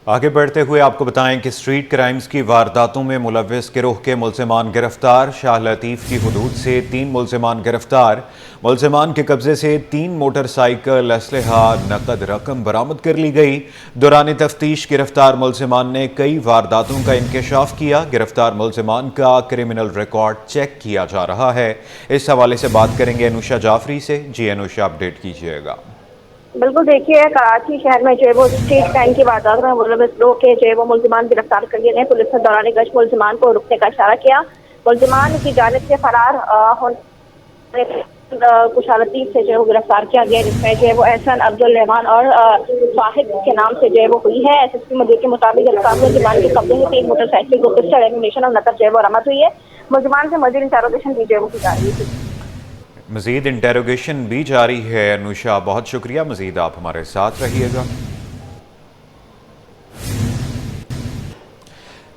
आगे बढ़ते हुए आपको बताएं कि स्ट्रीट क्राइम्स की वारदातों में मुलव्विस गिरोह के मुल्ज़िमान गिरफ्तार। शाह लतीफ़ की हुदूद से 3 मुल्ज़िमान गिरफ्तार। मुल्ज़िमान के कब्जे से 3 मोटरसाइकिल, असलहा, नकद रकम बरामद कर ली गई। दौरान तफ्तीश गिरफ्तार मुल्ज़िमान ने कई वारदातों का इंकशाफ किया। गिरफ्तार मुल्ज़िमान का क्रिमिनल रिकॉर्ड चेक किया जा रहा है। इस हवाले से बात करेंगे अनुषा जाफरी से। जी अनुषा, अपडेट कीजिएगा। बिल्कुल, देखिए कराची शहर में जो है वो स्ट्रीट क्राइम की वारदात में मुलविस लोग के जो है वो मुल्जिमान गिरफ्तार कर लिए गए। पुलिस ने दौरान गश्त मुल्जिमान को रुकने का इशारा किया। मुल्जिमान की जानिब से फरार होने शाह लतीफ से जो है वो गिरफ्तार किया गया, जिसमें जो है वो एहसन, अब्दुल रहमान और साहिब के नाम से जो है वो हुई है। SSP मजीद के मुताबिक गिरफ्तार मुल्जिमान के कब्जे में 3 मोटरसाइकिल, 2 पिस्टल, एम्यूनेशन और नकद जो है वो बरामद हुई है। मुल्जिमान से मजीद इंटेरोगेशन भी जो है वो की जा रही थी। मज़ीद इंटेरोगेशन भी जारी है। अनुषा, बहुत शुक्रिया। मज़ीद आप हमारे साथ रहिएगा।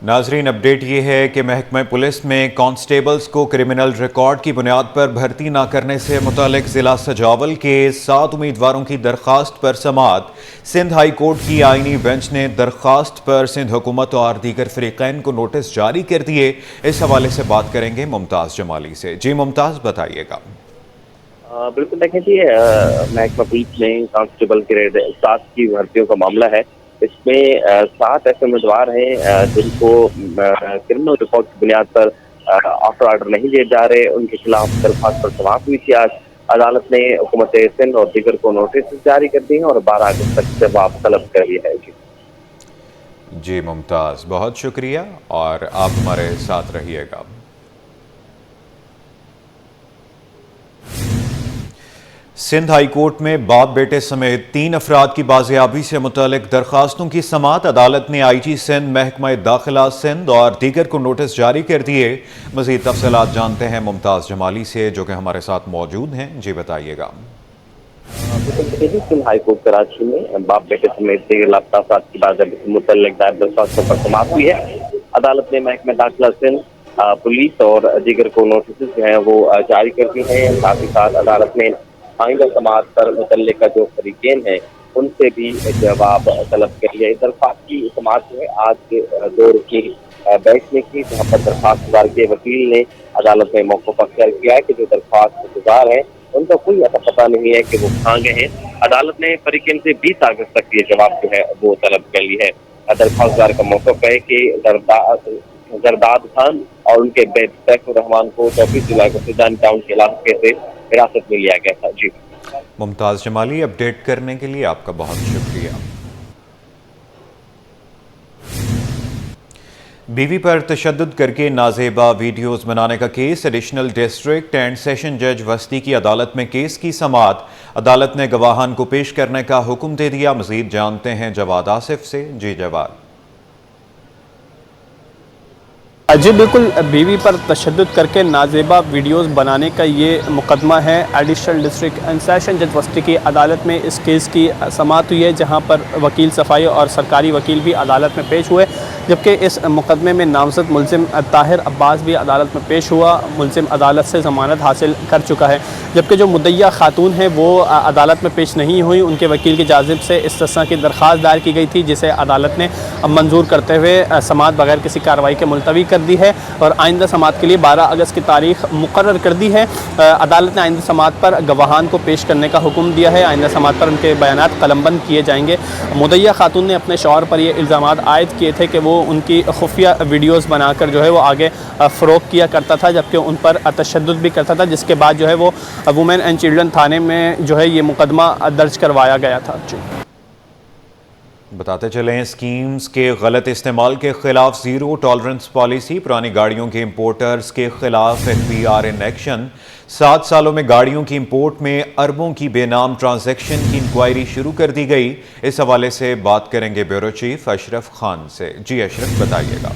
नाजरीन, अपडेट ये है कि महकमा पुलिस में कांस्टेबल्स को क्रिमिनल रिकॉर्ड की बुनियाद पर भर्ती न करने से मुतालिक ज़िला सजावल के 7 उम्मीदवारों की दरख्वास्त पर समाअत। सिंध हाई कोर्ट की आईनी बेंच ने दरख्वास्त पर सिंध हुकूमत और दीगर फरीकैन को नोटिस जारी कर दिए। इस हवाले से बात करेंगे मुमताज़ जमाली से। जी मुमताज़, बताइएगा। बिल्कुल, देखें जी, महकमा पुलिस में कांस्टेबल ग्रेड 7 की भर्तियों का मामला है। इसमें 7 ऐसे उम्मीदवार हैं जिनको क्रिमिनल रिकॉर्ड की बुनियाद पर आफ्टर ऑर्डर नहीं दिए जा रहे। उनके खिलाफ दरख्वास्त पर समाअत हुई थी। आज अदालत ने हुकूमत सिंध और दीगर को नोटिस जारी कर दिए हैं और 12 अगस्त तक जवाब तलब कर दिया है। जी मुमताज़, बहुत शुक्रिया और आप हमारे साथ रहिएगा। सिंध हाई कोर्ट में बाप बेटे समेत 3 अफराद की बाजियाबी से मुतालिक दरखास्तों की समाअत। अदालत ने IG सिंध, महकमा दाखिला सिंध और दीगर को नोटिस जारी कर दिए। मज़ीद तफसीलात जानते हैं मुमताज़ जमाली से, जो कि हमारे साथ मौजूद हैं। जी बताइएगा। सिंध हाई कोर्ट कराची में बाप बेटे समेत दीगर लापता अफराद की बाजियाबी से मुतालिक दायर दरखास्तों पर समाअत हुई है। अदालत ने महकमा दाखिला सिंध, पुलिस और दीगर को नोटिस जो है वो जारी कर दी हैं। साथ ही साथ अदालत ने आइंदा समाअत पर मुतल्लिका जो फरीकेन है उनसे भी जवाब तलब कर लिया। दरख्वास्त की समाअत जो है आज के 2 रुकनी बेंच में की, जहाँ पर दरख्वास्तदार के वकील ने अदालत में मौक़िफ़ अख्तियार किया है कि जो दरख्वास्त गुजार है उनका कोई ऐसा पता नहीं है कि वो कहाँ गए हैं। अदालत ने फरीकेन से 20 अगस्त तक ये जवाब जो है वो तलब कर ली है। दरख्वास्तदार का मौक़िफ़ है कि जरदाद खान और उनके बेटे सैफुर रहमान को 24 जुलाई को सुजान टाउन के इलाके से हिरासत में लिया गया था। जी मुमताज़ जमाली, अपडेट करने के लिए आपका बहुत शुक्रिया। बीवी पर तशद्दुद करके नाजेबा वीडियोस बनाने का case. Additional district and session जज वस्ती की अदालत में केस की समाअत। अदालत ने गवाहान को पेश करने का हुक्म दे दिया। मजीद जानते हैं जवाद आसिफ से। जी जवाद। जी बिल्कुल, बीवी पर तशद्दुद करके नाजेबा वीडियोस बनाने का ये मुकदमा है। एडिशनल डिस्ट्रिक्ट एंड सेशन जज वस्ती की अदालत में इस केस की समाअत हुई है, जहां पर वकील सफ़ाई और सरकारी वकील भी अदालत में पेश हुए। जबकि इस मुकदमे में नामजद मुल्ज़िम ताहिर अब्बास भी अदालत में पेश हुआ। मुल्ज़िम अदालत से ज़मानत हासिल कर चुका है, जबकि जो मुद्दइया खातून है वो अदालत में पेश नहीं हुई। उनके वकील की जानिब से इस्तिस्ना की दरख्वास्त दायर की गई थी, जिसे अदालत ने मंजूर करते हुए समाअत बगैर किसी कार्रवाई के मुलतवी कर दी है और आइंदा समाअत के लिए 12 अगस्त की तारीख मुकर्रर कर दी है। अदालत ने आइंदा समाअत पर गवाहान को पेश करने का हुक्म दिया है। आइंदा समाअत पर उनके बयानात कलमबंद किए जाएंगे। मुद्दइया खातून ने अपने शौहर पर ये इल्ज़ामात आयद किए थे कि वो उनकी खुफिया वीडियोस बनाकर जो है वो आगे फ़रोग़ किया करता था, जबकि उन पर तशद्दुद भी करता था, जिसके बाद जो है वो वुमेन एंड चिल्ड्रन थाने में जो है ये मुकदमा दर्ज करवाया गया था। बताते चलें, स्कीम्स के गलत इस्तेमाल के खिलाफ ज़ीरो टॉलरेंस पॉलिसी। पुरानी गाड़ियों के इंपोर्टर्स के खिलाफ FBI इन एक्शन। 7 सालों में गाड़ियों की इंपोर्ट में अरबों की बेनाम ट्रांजैक्शन की इंक्वायरी शुरू कर दी गई। इस हवाले से बात करेंगे ब्यूरो चीफ अशरफ खान से। जी अशरफ, बताइएगा।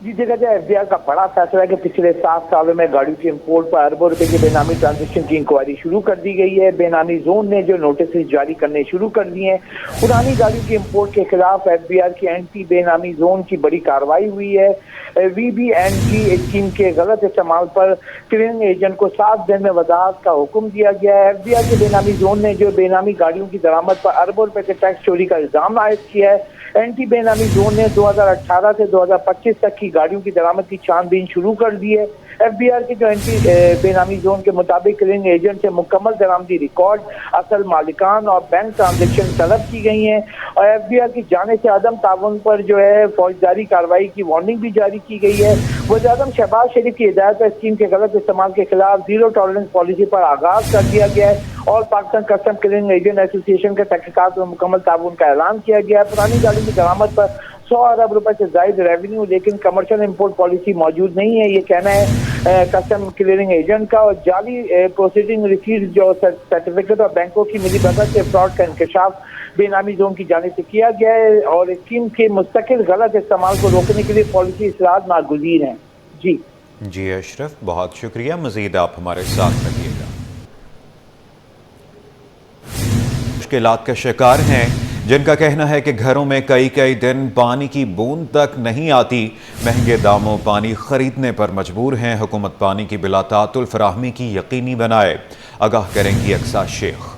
जी जगह एफबीआर का बड़ा फैसला है कि पिछले 7 सालों में गाड़ियों के इंपोर्ट पर अरबों रुपए की बेनामी ट्रांजैक्शन की इंक्वायरी शुरू कर दी गई है। बेनामी जोन ने जो नोटिस जारी करने शुरू कर दिए हैं। पुरानी गाड़ियों के इंपोर्ट के खिलाफ एफबीआर की एंटी बेनामी जोन की बड़ी कार्रवाई हुई है। VBNG स्कीम के गलत इस्तेमाल पर क्लियरिंग एजेंट को 7 दिन में वजाहत का हुक्म दिया गया है। एफबीआर के बेनामी जोन ने जो बेनामी गाड़ियों की दरामद पर अरबों रुपए के टैक्स चोरी का इल्जाम आयद किया है। एंटी बेनामी जोन ने 2018 से 2025 तक की गाड़ियों की दरामद की छानबीन शुरू कर दी है। एफबीआर के जो एंटी बेनामी जोन के मुताबिक क्लियरिंग एजेंट से मुकम्मल दरामदी रिकॉर्ड, असल मालिकान और बैंक ट्रांजेक्शन तलब की गई हैं और एफबीआर की जाने से अदम ताउन पर जो है फौजदारी कार्रवाई की वार्निंग भी जारी की गई है। वज़ीर-ए-आज़म शहबाज शरीफ की हिदायत पर स्कीम के गलत इस्तेमाल के खिलाफ जीरो टॉलरेंस पॉलिसी पर आगाज कर दिया गया है और Pakistan custom clearing agent association के तहकीकात में मुकम्मल ताउन का ऐलान किया गया है। पुरानी गाड़ी की दरामद पर 100 अरब रुपए से ज्यादा रेवेन्यू लेकिन कमर्शियल इंपोर्ट पॉलिसी मौजूद नहीं है, ये कहना है कस्टम क्लियरिंग एजेंट का। और जाली प्रोसीडिंग रिसीट जो सर्टिफिकेट और बैंकों की मिलीभगत से फ्रॉड का इंकशाफ बेनामी जोन की जाने से किया गया है और स्कीम के मुस्तकिल गलत इस्तेमाल को रोकने के लिए पॉलिसी इस्लाहत नागुज़ीर हैं। जी अशरफ, बहुत शुक्रिया। मजीद आप हमारे साथ रहिएगा। मुश्किलात का शिकार हैं जिनका कहना है कि घरों में कई दिन पानी की बूंद तक नहीं आती, महंगे दामों पानी खरीदने पर मजबूर हैं। हुकूमत पानी की बिलातातुल फराहमी की यकीनी बनाए, आगाह करेंगी अक्सा शेख।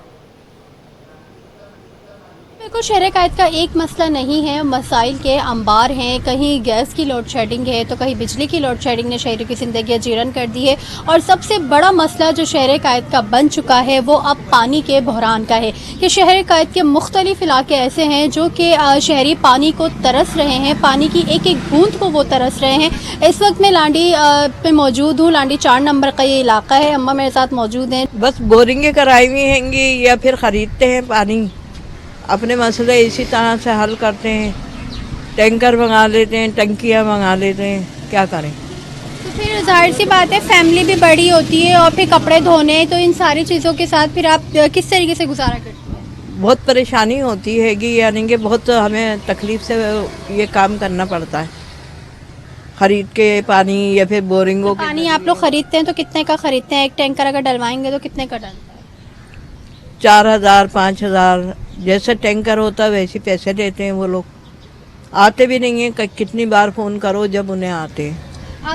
को शहर कायद का एक मसला नहीं है, मसाइल के अंबार हैं। कहीं गैस की लोड शेडिंग है तो कहीं बिजली की लोड शेडिंग ने शहरों की ज़िंदगी जीरन कर दी है और सबसे बड़ा मसला जो शहर कायद का बन चुका है वो अब पानी के बहरान का है कि शहर कायद के मुख्तलिफ इलाके ऐसे हैं जो कि शहरी पानी को तरस रहे हैं, पानी की एक एक बूंद को वो तरस रहे हैं। इस वक्त मैं लांडी पे मौजूद हूँ। लांडी 4 नंबर का ये इलाका है। अम्मा मेरे साथ मौजूद हैं। बस बोरिंगें कराई हुई हैंगी या फिर ख़रीदते हैं पानी, अपने मसले इसी तरह से हल करते हैं। टैंकर मंगा लेते हैं, टंकियाँ मंगा लेते हैं, क्या करें। तो फिर जाहिर सी बात है फैमिली भी बड़ी होती है और फिर कपड़े धोने, तो इन सारी चीज़ों के साथ फिर आप किस तरीके से गुजारा करते हैं? बहुत परेशानी होती हैगी, यानी कि बहुत हमें तकलीफ़ से ये काम करना पड़ता है, ख़रीद के पानी या फिर बोरिंगों तो पानी आप लोग ख़रीदते हैं तो कितने का ख़रीदते हैं? एक टैंकर अगर डलवाएंगे तो कितने का डलता है? 4000 5000 जैसे टैंकर होता है वैसे पैसे देते हैं वो लोग। आते भी नहीं है, कितनी बार फ़ोन करो जब उन्हें आते हैं।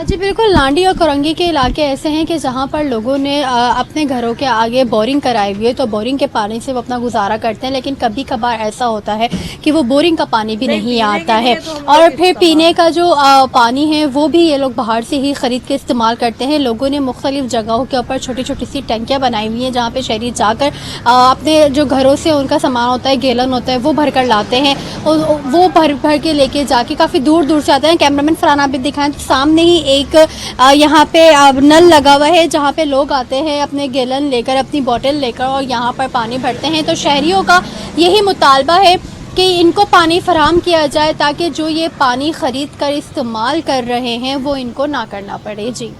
जी बिल्कुल। लांडी और कोरंगी के इलाके ऐसे हैं कि जहाँ पर लोगों ने अपने घरों के आगे बोरिंग कराई हुई है तो बोरिंग के पानी से वो अपना गुजारा करते हैं, लेकिन कभी कभार ऐसा होता है कि वो बोरिंग का पानी भी नहीं आता है और फिर पीने का जो पानी है वो भी ये लोग बाहर से ही ख़रीद के इस्तेमाल करते हैं। लोगों ने मुख्तलिफ जगहों के ऊपर छोटी छोटी सी टंकियाँ बनाई हुई हैं जहाँ पर शहरी जाकर अपने जो घरों से उनका सामान होता है, गैलन होता है, वो भर कर लाते हैं और वो भर के लेके जाके काफ़ी दूर दूर से आते हैं। कैमरामैन फरहान आप भी दिखाएं तो सामने ही एक यहाँ पे नल लगा हुआ है जहाँ पे लोग आते हैं अपने गैलन लेकर, अपनी बोतल लेकर और यहाँ पर पानी भरते हैं। तो शहरियों का यही मुतालबा है कि इनको पानी फराहम किया जाए ताकि जो ये पानी ख़रीद कर इस्तेमाल कर रहे हैं वो इनको ना करना पड़े। जी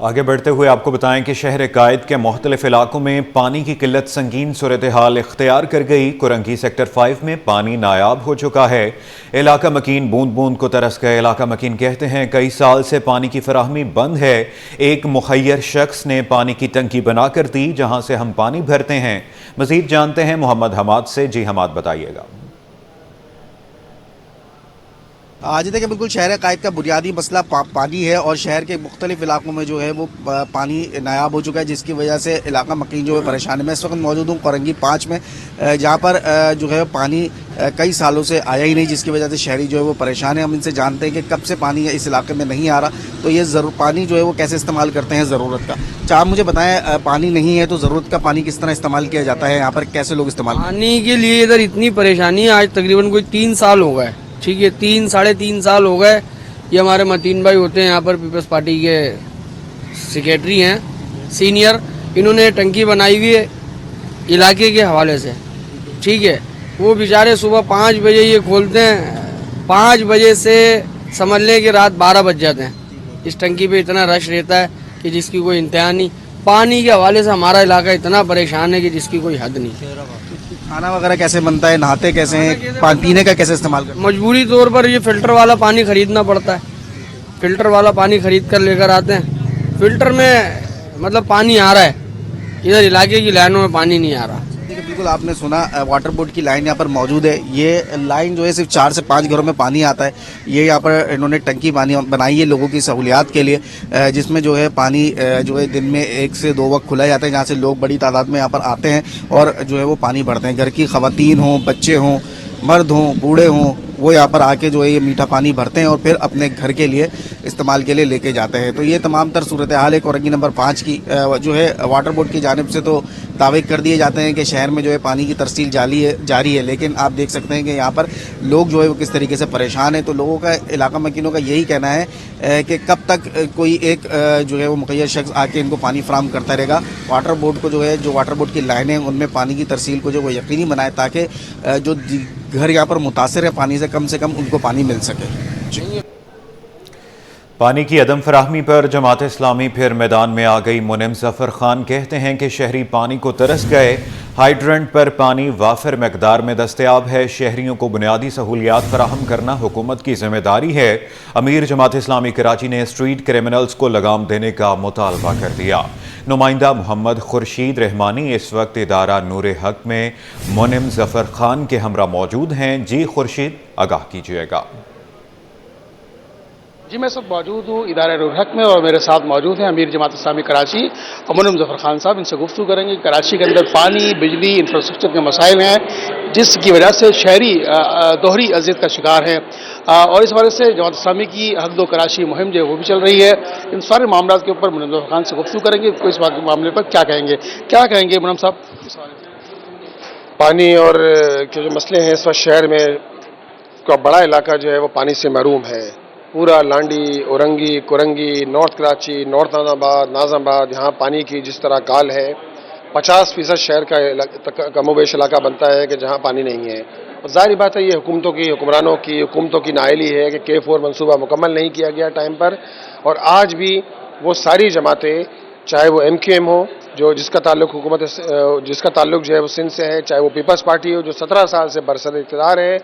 आगे बढ़ते हुए आपको बताएं कि शहर कायद के मुख्तलिफ इलाकों में पानी की किल्लत संगीन सूरत हाल इख्तियार कर गई। कुरंगी सेक्टर 5 में पानी नायाब हो चुका है। इलाका मकीन बूंद बूंद को तरस गए। इलाका मकीन कहते हैं कई साल से पानी की फराहमी बंद है। एक मुखय्यर शख्स ने पानी की टंकी बनाकर दी जहां से हम पानी भरते हैं। मजीद जानते हैं मोहम्मद हमाद से। जी हमाद, बताइएगा। आज देखिए बिल्कुल शहर कायद का बुनियादी मसला पानी है और शहर के मुख्तलिफ इलाकों में जो है वो पानी नायाब हो चुका है, जिसकी वजह से इलाका मकीन जो है परेशान है। मैं इस वक्त मौजूद हूँ कोरंगी 5 में, जहाँ पर जो है पानी कई सालों से आया ही नहीं, जिसकी वजह से शहरी जो है वो परेशान है। हम इनसे जानते हैं कि कब से पानी इस इलाके में नहीं आ रहा, तो ये पानी जो है वो कैसे इस्तेमाल करते हैं ज़रूरत का। अच्छा आप मुझे बताएं, पानी नहीं है तो ज़रूरत का पानी किस तरह इस्तेमाल किया जाता है, यहाँ पर कैसे लोग इस्तेमाल? पानी के लिए इधर इतनी परेशानी है, आज तकरीबन कोई 3 साल हो गए। ठीक है, 3 साढ़े 3 साल हो गए। ये हमारे मतीन भाई होते हैं यहाँ पर पीपल्स पार्टी के सेक्रेटरी हैं सीनियर, इन्होंने टंकी बनाई हुई है इलाके के हवाले से। ठीक है, वो बेचारे सुबह 5 बजे ये खोलते हैं, 5 बजे से समझ लें कि रात 12 बज जाते हैं। इस टंकी पे इतना रश रहता है कि जिसकी कोई इंतहा नहीं। पानी के हवाले से हमारा इलाका इतना परेशान है कि जिसकी कोई हद नहीं। खाना वगैरह कैसे बनता है, नहाते कैसे हैं, पानी पीने का कैसे इस्तेमाल करते हैं? मजबूरी तौर पर ये फिल्टर वाला पानी खरीदना पड़ता है। फिल्टर वाला पानी खरीद कर लेकर आते हैं। फिल्टर में मतलब पानी आ रहा है, इधर इलाके की लाइनों में पानी नहीं आ रहा। देखिए बिल्कुल आपने सुना, वाटर बोर्ड की लाइन यहाँ पर मौजूद है। ये लाइन जो है सिर्फ 4 से 5 घरों में पानी आता है। ये यहाँ पर इन्होंने टंकी पानी बनाई है लोगों की सहूलियात के लिए, जिसमें जो है पानी जो है दिन में 1 से 2 वक्त खुला जाता है, जहाँ से लोग बड़ी तादाद में यहाँ पर आते हैं और जो है वो पानी भरते हैं। घर की ख़वातीन हों, बच्चे हों, मर्द हों, बूढ़े हों, वो यहाँ पर आके जो है ये मीठा पानी भरते हैं और फिर अपने घर के लिए इस्तेमाल के लिए लेके जाते हैं। तो ये तमाम तर सूरत हाल है कोरंगी नंबर 5 की। जो है वाटर बोर्ड की जानिब से तो दावे कर दिए जाते हैं कि शहर में जो है पानी की तरसील जारी है, लेकिन आप देख सकते हैं कि यहाँ पर लोग जो है वो किस तरीके से परेशान है। तो लोगों का, इलाका मकीनों का यही कहना है कि कब तक कोई एक जो है वो मुक़य्यद शख्स आके इनको पानी फराहम करता रहेगा। वाटर बोर्ड को जो है, जो वाटर बोर्ड की लाइनें उनमें पानी की तरसील को जो वो यकीनी बनाए, ताकि जो घर यहाँ पर मुतासिर है पानी से कम उनको पानी मिल सके। पानी की अदम फराहमी पर जमात इस्लामी फिर मैदान में आ गई। मुनिम जफर खान कहते हैं कि शहरी पानी को तरस गए। हाइड्रेंट पर पानी वाफिर मकदार में दस्तयाब है। शहरियों को बुनियादी सहूलियात फराहम करना हुकूमत की जिम्मेदारी है। अमीर जमात इस्लामी कराची ने स्ट्रीट क्रिमिनल्स को लगाम देने का मुतालबा कर दिया। नुमाइंदा मोहम्मद खुर्शीद रहमानी इस वक्त इदारा नूर हक में मुनिम जफर खान के हमरा मौजूद हैं। जी खुर्शीद, आगाह कीजिएगा। जी मैं सब मौजूद हूँ इदारा नूर हक में और मेरे साथ मौजूद हैं अमीर जमात इस्लामी कराची और मुनिम जफर खान साहब। इनसे गुफ्तगू करेंगे। कराची के अंदर पानी, बिजली, इंफ्रास्ट्रक्चर के मसाइल हैं, जिसकी वजह से शहरी दोहरी अजियत का शिकार हैं और इस वजह से जमात इस्लामी की हक दो कराची मुहिम जो है वो भी चल रही है। इन सारे मामलों के ऊपर मुनिम जफर खान से गुफ्तगू करेंगे। इस मामले पर क्या कहेंगे मुनिम साहब? पानी और के जो मसले हैं इस वक्त शहर में का बड़ा इलाका जो है वो पानी से महरूम है। पूरा लांडी, औरंगी, कुरंगी, नॉर्थ कराची, नॉर्थ नाज़ाबाद, यहाँ पानी की जिस तरह काल है, 50% शहर का कमोबेश इलाका बनता है कि जहाँ पानी नहीं है। और जाहिर बात है ये हुक्मरानों की नाअहली है कि K4 मंसूबा मुकम्मल नहीं किया गया टाइम पर। और आज भी वो सारी जमातें, चाहे वो MQM हो जो जिसका ताल्लुक जो है वो सिंध से है, चाहे वो पीपल्स पार्टी हो जो 17 साल से बरसर इक़्तिदार है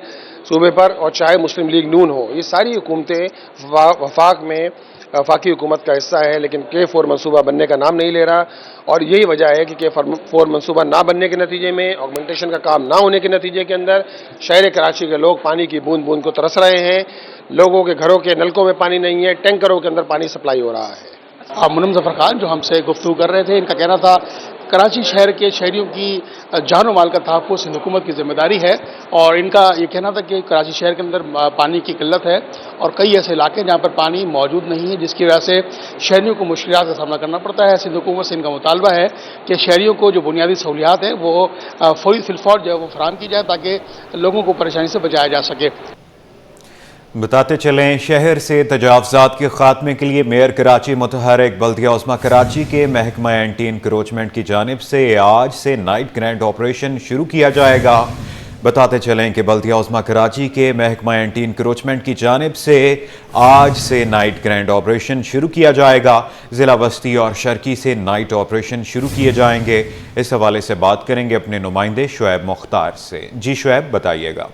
सूबे पर, और चाहे मुस्लिम लीग नून हो, ये सारी हुकूमतें वफाक में वफाकी हुकूमत का हिस्सा है, लेकिन K4 मंसूबा बनने का नाम नहीं ले रहा। और यही वजह है कि K4 मंसूबा ना बनने के नतीजे में, ऑगमेंटेशन का काम ना होने के नतीजे के अंदर शहर कराची के लोग पानी की बूंद बूंद को तरस रहे हैं। लोगों के घरों के नलकों में पानी नहीं है, टैंकरों के अंदर पानी सप्लाई हो रहा है। मुनिम जफर खान जो हमसे गुफ्तगू कर रहे थे, इनका कहना था कराची शहर के शहरियों की जान माल का तहफ़्फ़ुज़ सिंध हुकूमत की जिम्मेदारी है और इनका ये कहना था कि कराची शहर के अंदर पानी की किल्लत है और कई ऐसे इलाके जहाँ पर पानी मौजूद नहीं है, जिसकी वजह से शहरियों को मुश्किलात का सामना करना पड़ता है। सिंध हुकूमत से इनका मुतालबा है कि शहरियों को जो बुनियादी सहूलियात हैं वो फौरी फिलफौर जो है वो फराहम की जाए ताकि लोगों को परेशानी से बचाया जा सके। बताते चलें, शहर से तजावज़ात के खात्मे के लिए मेयर कराची मुतहरिक बल्दिया उस्मा कराची के महकमा एंटी इंक्रोचमेंट की जानिब से आज से नाइट ग्रैंड ऑपरेशन शुरू किया जाएगा। बताते चलें कि बल्दिया उस्मा कराची के महकमा एंटी इंक्रोचमेंट की जानिब से आज से नाइट ग्रैंड ऑपरेशन शुरू किया जाएगा। ज़िला वस्ती और शर्की से नाइट ऑपरेशन शुरू किए जाएंगे। इस हवाले से बात करेंगे अपने नुमाइंदे शुएब मुख्तार से। जी शुएब, बताइएगा।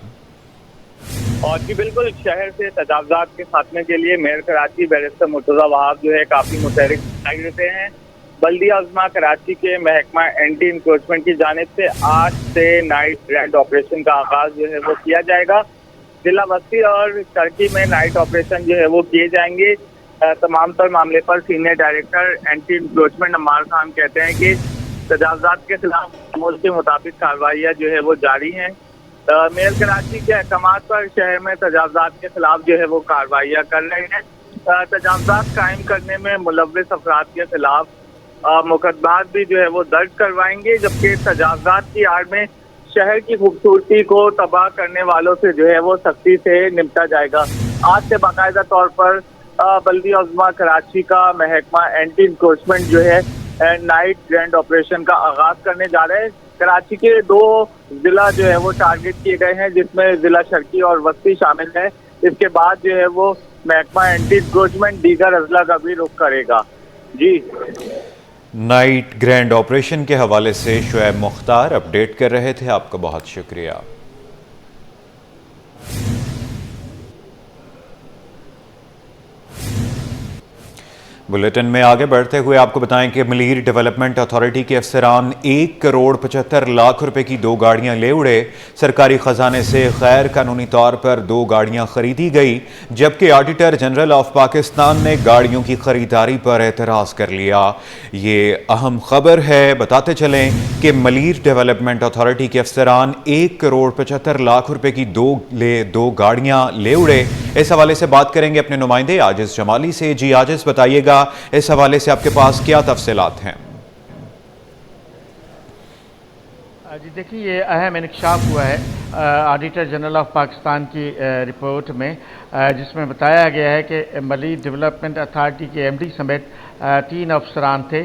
और जी बिल्कुल, शहर से तजावज़ात के खात्मे के लिए मेयर कराची बैरिस्टर मुर्तज़ा वहाब जो है काफ़ी मुतहरिक दिखाई देते हैं। बल्दिया उज़्मा कराची के महकमा एंटी इंक्रोचमेंट की जानिब से आज से नाइट ग्रैंड ऑपरेशन का आगाज़ जो है वो किया जाएगा। जिला बस्ती और टर्की में नाइट ऑपरेशन जो है वो किए जाएंगे। तमाम तर मामले पर senior director anti encroachment Ammar Khan कहते हैं कि तजावज़ात के खिलाफ अमूल के मुताबिक कार्रवाइयाँ जो है वो जारी हैं। मेयर कराची के अहकामात पर शहर में तजावज़ात के खिलाफ जो है वो कार्रवाइयाँ कर रहे हैं। तजावज़ात कायम करने में मुलव्विस अफराद के खिलाफ मुकदमात भी जो है वो दर्ज करवाएंगे, जबकि तजावज़ात की आड़ में शहर की खूबसूरती को तबाह करने वालों से जो है वो सख्ती से निपटा जाएगा। आज से बाकायदा तौर पर बल्दिया उज़्मा कराची का महकमा एंटी इंक्रोचमेंट जो है नाइट ग्रैंड ऑपरेशन का आगाज करने जा रहे हैं। कराची के 2 जिला जो है वो टारगेट किए गए हैं, जिसमें जिला शर्की और वस्ती शामिल है। इसके बाद जो है वो महकमा एंटी इंक्रोचमेंट दीगर अजला का भी रुख करेगा। जी नाइट ग्रैंड ऑपरेशन के हवाले से शुएब मुख्तार अपडेट कर रहे थे। आपका बहुत शुक्रिया। बुलेटिन में आगे बढ़ते हुए आपको बताएं कि मलीर डेवलपमेंट अथॉरिटी के अफसरान 1,75,00,000 रुपए की 2 गाड़ियां ले उड़े। सरकारी खजाने से गैर कानूनी तौर पर 2 गाड़ियां खरीदी गई, जबकि ऑडिटर जनरल ऑफ पाकिस्तान ने गाड़ियों की खरीदारी पर एतराज कर लिया। ये अहम खबर है। बताते चलें कि मलीर डेवलपमेंट अथॉरिटी के अफसरान 1,75,00,000 रुपए की 2 गाड़ियां ले उड़े। इस हवाले से बात करेंगे अपने नुमाइंदे आजिज जमाली से। जी आजिज, बताइएगा इस हवाले से आपके पास क्या तफसीलात हैं? जी देखिए, ये अहम इंकशाफ हुआ है ऑडिटर जनरल ऑफ पाकिस्तान की रिपोर्ट में, जिसमें बताया गया है कि मलीर डेवलपमेंट अथॉरिटी के एमडी समेत 3 अफसरान थे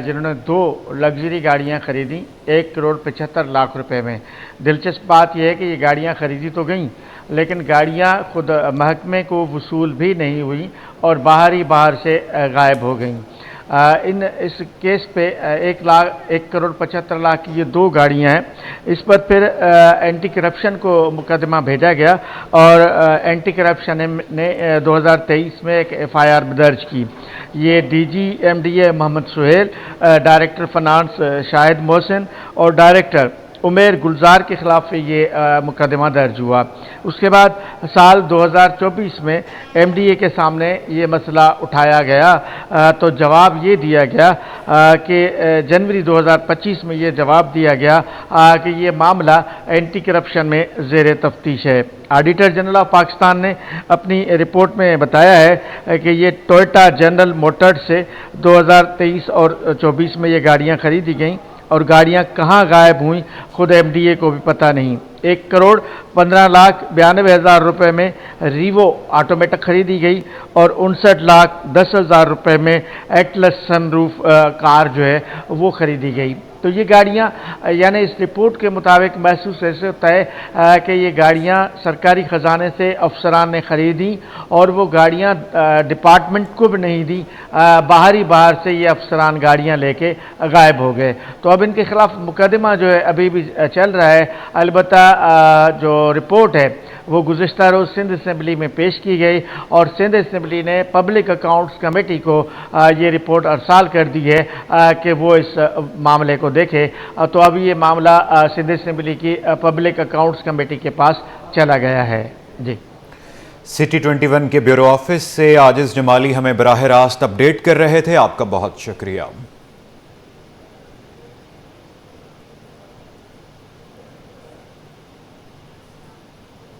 जिन्होंने 2 लग्जरी गाड़ियां खरीदी 1,75,00,000 रुपए में। दिलचस्प बात यह है कि ये गाड़ियां खरीदी तो गईं, लेकिन गाड़ियां खुद महकमे को वसूल भी नहीं हुई और बाहर से गायब हो गईं। इस केस पे 1,75,00,000 की ये 2 गाड़ियां हैं। इस पर फिर एंटी करप्शन को मुकदमा भेजा गया और एंटी करप्शन ने 2023 में एक FIR दर्ज की। ये DG MDA Mohammed Suhail, director finance Shahid Mohsin और डायरेक्टर उमेर गुलजार के खिलाफ ये मुकदमा दर्ज हुआ। उसके बाद साल 2024 में MDA के सामने ये मसला उठाया गया, तो जवाब ये दिया गया कि जनवरी 2025 में ये जवाब दिया गया कि ये मामला एंटी करप्शन में ज़ेर तफ्तीश है। ऑडिटर जनरल ऑफ पाकिस्तान ने अपनी रिपोर्ट में बताया है कि ये टोयोटा जनरल मोटर्स से 2023 और 24 में ये गाड़ियाँ खरीदी गईं और गाड़ियां कहां गायब हुई खुद MDA को भी पता नहीं। 1,15,92,000 रुपए में रीवो ऑटोमेटिक खरीदी गई और 59,10,000 रुपए में एटलस सनरूफ कार जो है वो खरीदी गई। तो ये गाड़ियां, यानी इस रिपोर्ट के मुताबिक महसूस ऐसे होता है कि ये गाड़ियां सरकारी ख़जाने से अफसरान ने ख़रीदी और वो गाड़ियां डिपार्टमेंट को भी नहीं दी, बाहर से ये अफसरान गाड़ियां लेके गायब हो गए। तो अब इनके खिलाफ मुकदमा जो है अभी भी चल रहा है। अलबत्ता जो रिपोर्ट है वो गुज़िश्ता रोज़ सिंध असम्बली में पेश की गई और सिंध असम्बली ने पब्लिक अकाउंट्स कमेटी को ये रिपोर्ट अरसाल कर दी है कि वो इस मामले को देखे। तो अब ये मामला सिंध असम्बली की पब्लिक अकाउंट्स कमेटी के पास चला गया है। जी, सिटी 21 के ब्यूरो ऑफिस से आजिज जमाली हमें बराह रास्त अपडेट कर रहे थे। आपका बहुत शुक्रिया।